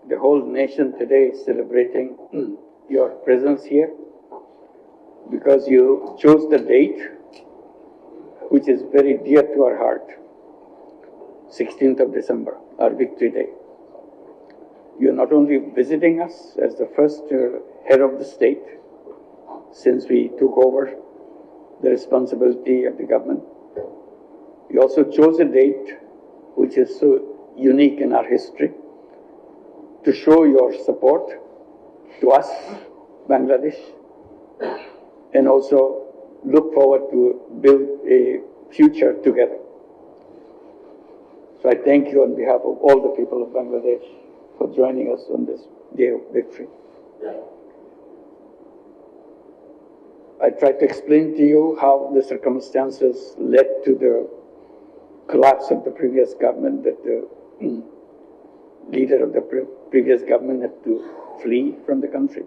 the whole nation today is celebrating your presence here because you chose the date which is very dear to our heart, 16th of December, our Victory Day. You're not only visiting us as the first head of the state since we took over the responsibility of the government, you also chose a date which is so unique in our history to show your support to us, Bangladesh, and also look forward to build a future together. So I thank you on behalf of all the people of Bangladesh for joining us on this day of victory. I tried to explain to you how the circumstances led to the collapse of the previous government, that the leader of the previous government had to flee from the country.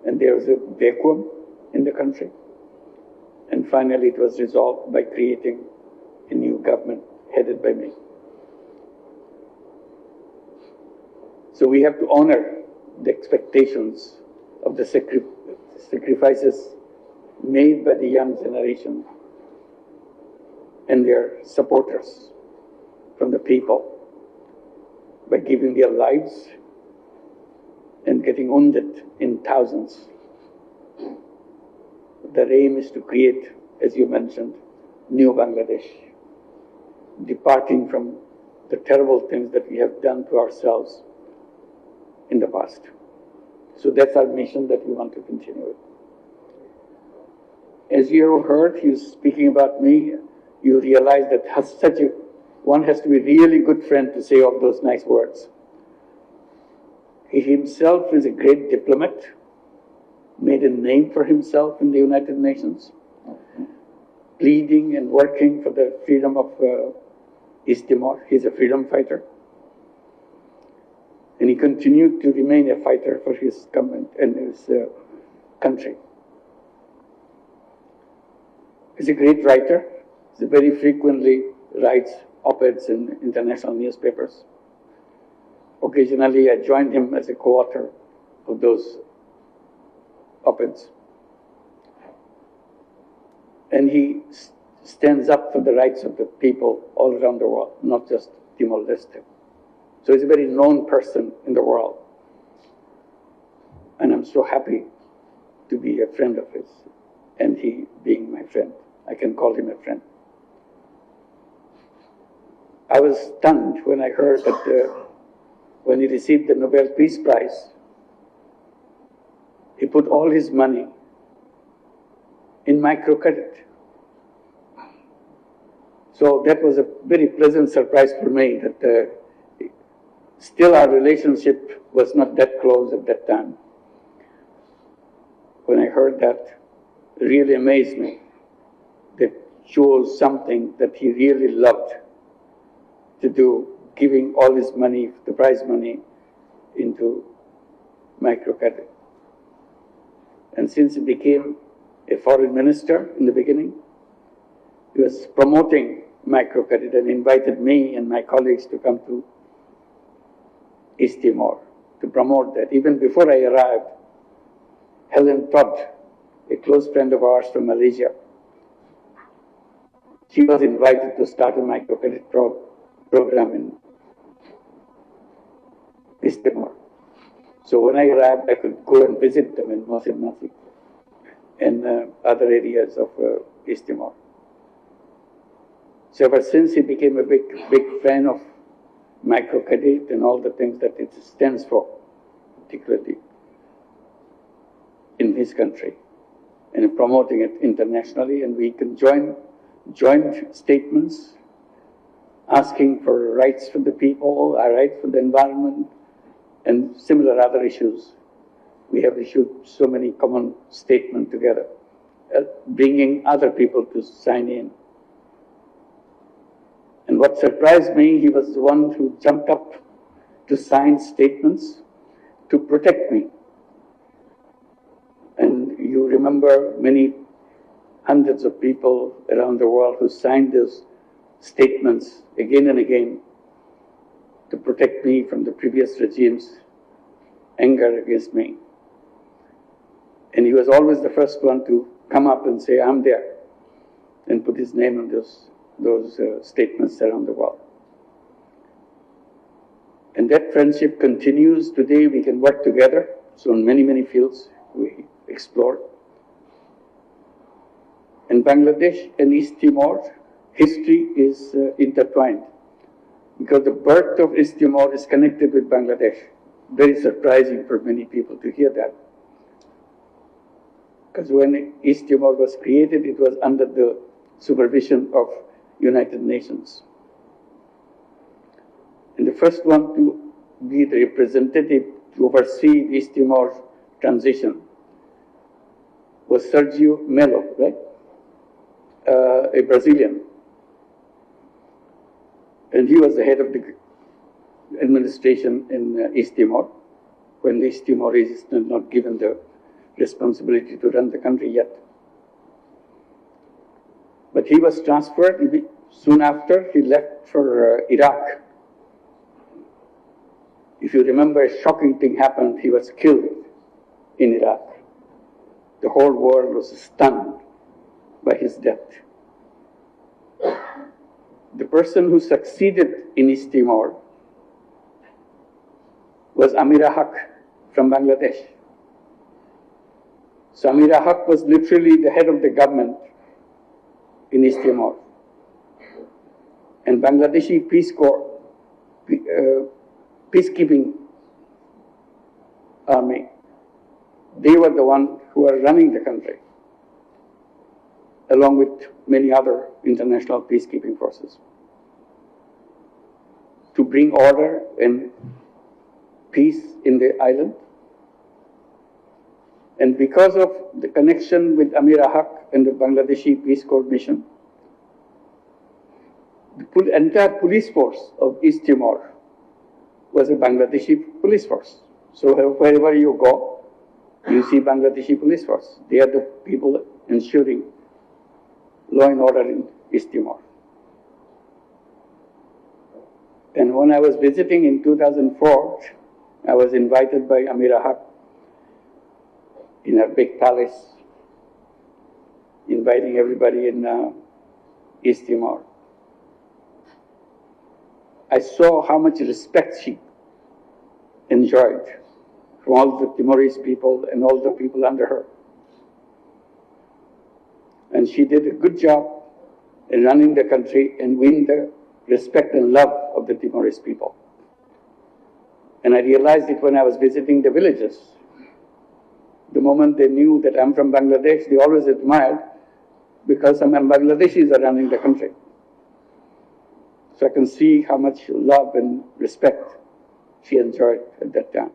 And there was a vacuum in the country. And finally it was resolved by creating a new government headed by me. So we have to honor the expectations of the sacrifices made by the young generation and their supporters from the people by giving their lives and getting wounded in thousands. The aim is to create, as you mentioned, new Bangladesh, departing from the terrible things that we have done to ourselves in the past. So that's our mission that we want to continue with. As you heard, he was speaking about me, you realize that one has to be a really good friend to say all those nice words. He himself is a great diplomat, made a name for himself in the United Nations, pleading and working for the freedom of East Timor. He's a freedom fighter. And he continued to remain a fighter for his government and his country. He's a great writer. He very frequently writes op-eds in international newspapers. Occasionally I joined him as a co-author of those op-eds. And he stands up for the rights of the people all around the world, not just Timor-Leste. So he's a very known person in the world. And I'm so happy to be a friend of his, and he being my friend. I can call him a friend. I was stunned when I heard that when he received the Nobel Peace Prize, he put all his money in microcredit. So that was a very pleasant surprise for me that still our relationship was not that close at that time. When I heard that, it really amazed me. That shows something that he really loved to do, giving all his money, the prize money, into microcredit. And since he became a foreign minister in the beginning, he was promoting microcredit and invited me and my colleagues to come to East Timor to promote that. Even before I arrived, Helen Todd, a close friend of ours from Malaysia, she was invited to start a microcredit program in East Timor. So when I arrived, I could go and visit them in Mosin Nasi and other areas of East Timor. So ever since he became a big fan of microcredit and all the things that it stands for, particularly in his country, and promoting it internationally. And we can joint statements asking for rights for the people, our rights for the environment, and similar other issues. We have issued so many common statements together, bringing other people to sign in. And what surprised me, he was the one who jumped up to sign statements to protect me. And you remember many hundreds of people around the world who signed those statements again and again to to protect me from the previous regime's anger against me. And he was always the first one to come up and say, I'm there, and put his name on those statements around the world. And that friendship continues. Today we can work together. So in many, many fields we explore. In Bangladesh and East Timor, history is intertwined, because the birth of East Timor is connected with Bangladesh. Very surprising for many people to hear that. Because when East Timor was created, it was under the supervision of United Nations. And the first one to be the representative to oversee East Timor transition was Sergio Melo, right? A Brazilian. And he was the head of the administration in East Timor, when the East Timorese is not given the responsibility to run the country yet. But he was transferred. Soon after, he left for Iraq. If you remember, a shocking thing happened. He was killed in Iraq. The whole world was stunned by his death. The person who succeeded in East Timor was Amira Haq from Bangladesh. So Amira Haq was literally the head of the government in East Timor. And Bangladeshi Peace Corps, peacekeeping army, they were the ones who were running the country, along with many other international peacekeeping forces, to bring order and peace in the island. And because of the connection with Amira Haq and the Bangladeshi Peace Corps mission, the entire police force of East Timor was a Bangladeshi police force. So wherever you go, you see Bangladeshi police force. They are the people ensuring law and order in East Timor. And when I was visiting in 2004, I was invited by Amira Haq in a big palace, inviting everybody in East Timor. I saw how much respect she enjoyed from all the Timorese people and all the people under her. And she did a good job in running the country and win the respect and love of the Timorese people. And I realized it when I was visiting the villages. The moment they knew that I'm from Bangladesh, they always admired, because some Bangladeshis are running the country. So I can see how much love and respect she enjoyed at that time.